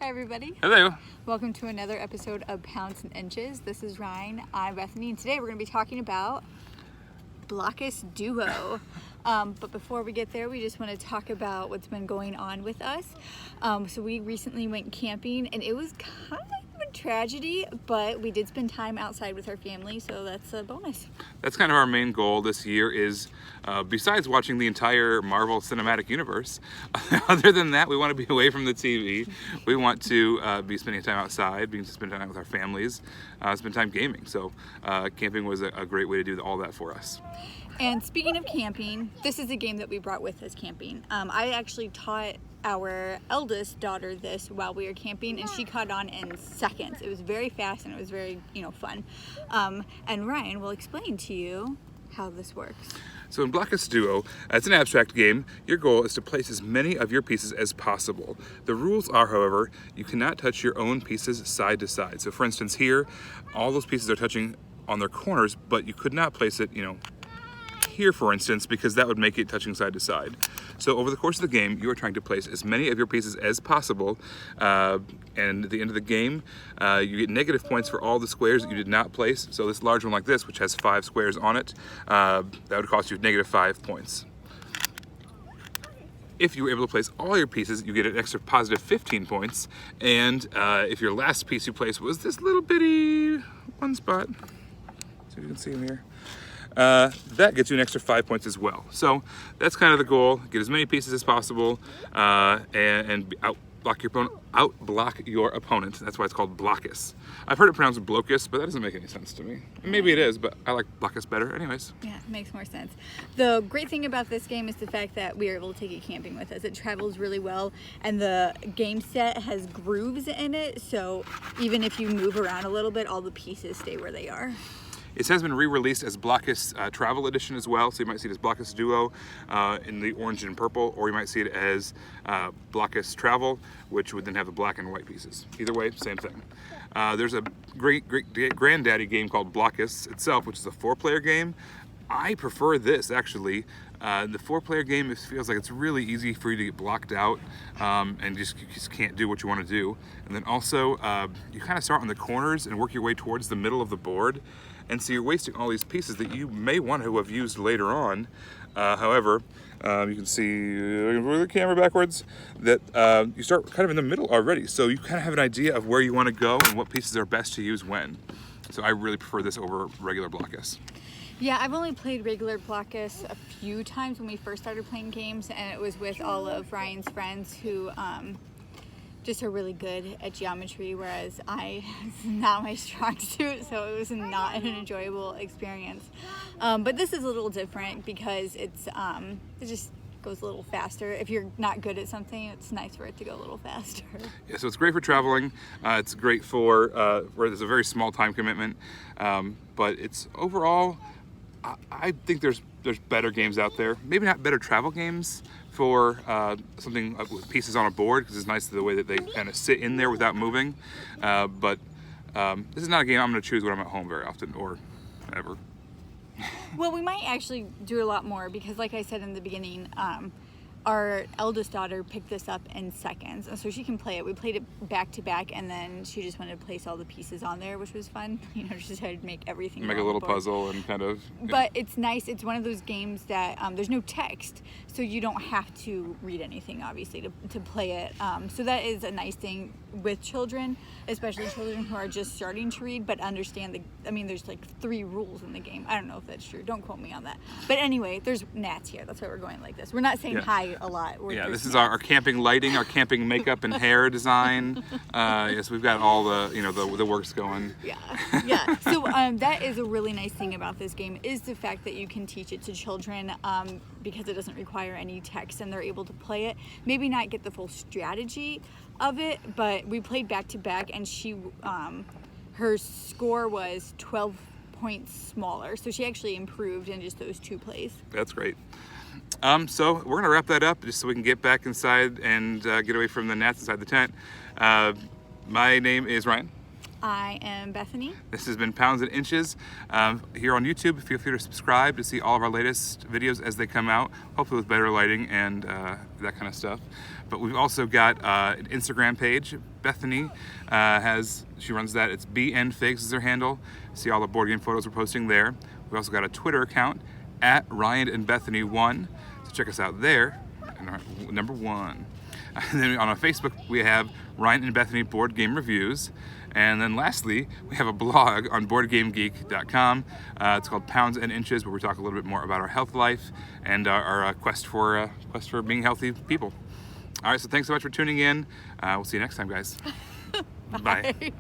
Hi everybody. Hello. Welcome to another episode of Pounds and Inches. This is Ryan. I'm Bethany, and today we're going to be talking about BLOKUS Duo. But before we get there, we just want to talk about what's been going on with us. So we recently went camping, and it was kind of a tragedy, but we did spend time outside with our family, so that's a bonus. That's kind of our main goal this year is, besides watching the entire Marvel Cinematic Universe, other than that, we want to be away from the TV. We want to be spending time outside, spend time with our families, spend time gaming. So camping was a great way to do all that for us. And speaking of camping, this is a game that we brought with us camping. I actually taught our eldest daughter this while we were camping, and she caught on in seconds. It was very fast and it was very, fun. And Ryan will explain to you how this works. So in BLOKUS Duo, it's an abstract game. Your goal is to place as many of your pieces as possible. The rules are, however, you cannot touch your own pieces side to side. So for instance here, all those pieces are touching on their corners, but you could not place it, here for instance, because that would make it touching side to side. So over the course of the game, you are trying to place as many of your pieces as possible, and at the end of the game, you get negative points for all the squares that you did not place. So this large one like this, which has 5 squares on it, that would cost you negative 5 points. If you were able to place all your pieces, you get an extra positive 15 points, and if your last piece you placed was this little bitty one spot, so you can see them here, that gets you an extra 5 points as well. So that's kind of the goal: get as many pieces as possible, and outblock your opponent. That's why it's called BLOKUS. I've heard it pronounced BLOKUS, but that doesn't make any sense to me. Maybe it is, but I like BLOKUS better. Anyways. Yeah, it makes more sense. The great thing about this game is the fact that we are able to take it camping with us. It travels really well, and the game set has grooves in it, so even if you move around a little bit, all the pieces stay where they are. It has been re-released as BLOKUS Travel Edition as well, so you might see it as BLOKUS Duo in the orange and purple, or you might see it as BLOKUS Travel, which would then have the black and white pieces. Either way, same thing. There's a great granddaddy game called BLOKUS itself, which is a 4-player game. I prefer this, actually. The 4-player game, it feels like it's really easy for you to get blocked out, and you just can't do what you want to do. And then also, you kind of start on the corners and work your way towards the middle of the board. And so you're wasting all these pieces that you may want to have used later on. However, you can see, move the camera backwards, that you start kind of in the middle already. So you kind of have an idea of where you want to go and what pieces are best to use when. So I really prefer this over regular BLOKUS. Yeah, I've only played regular BLOKUS a few times when we first started playing games, and it was with all of Ryan's friends who just are really good at geometry, whereas it's not my strong suit, so it was not an enjoyable experience. But this is a little different because it just goes a little faster. If you're not good at something, it's nice for it to go a little faster. Yeah, so it's great for traveling. It's great for where there's a very small time commitment, but it's overall, I think there's better games out there. Maybe not better travel games for something with pieces on a board, because it's nice the way that they kind of sit in there without moving. But this is not a game I'm going to choose when I'm at home very often, or ever. Well, we might actually do a lot more because, like I said in the beginning, our eldest daughter picked this up in seconds, and so she can play it. We played it back to back, and then she just wanted to place all the pieces on there, which was fun. Just had to make everything. Make a little puzzle and kind of. But it's nice. It's one of those games that there's no text, so you don't have to read anything, obviously, to play it. So that is a nice thing with children, especially children who are just starting to read but understand there's like 3 rules in the game. I don't know if that's true. Don't quote me on that. But anyway, there's gnats here. That's why we're going like this. We're not saying hi a lot. This is our camping lighting, our camping makeup and hair design. Yes, we've got all the works going. Yeah. So that is a really nice thing about this game, is the fact that you can teach it to children because it doesn't require any text, and they're able to play it. Maybe not get the full strategy of it, but we played back to back, and she her score was 12 points smaller, so she actually improved in just those 2 plays. That's great. So we're going to wrap that up just so we can get back inside and get away from the gnats inside the tent. My name is Ryan. I am Bethany. This has been Pounds and Inches here on YouTube. Feel free to subscribe to see all of our latest videos as they come out, hopefully with better lighting and that kind of stuff. But we've also got an Instagram page. Bethany she runs that. It's BNFigs is her handle. See all the board game photos we're posting there. We've also got a Twitter account at Ryan and Bethany 1. So check us out there. And number 1. And then on our Facebook, we have Ryan and Bethany Board Game Reviews. And then lastly, we have a blog on BoardGameGeek.com. It's called Pounds and Inches, where we talk a little bit more about our health life and our quest for being healthy people. All right, so thanks so much for tuning in. We'll see you next time, guys. Bye.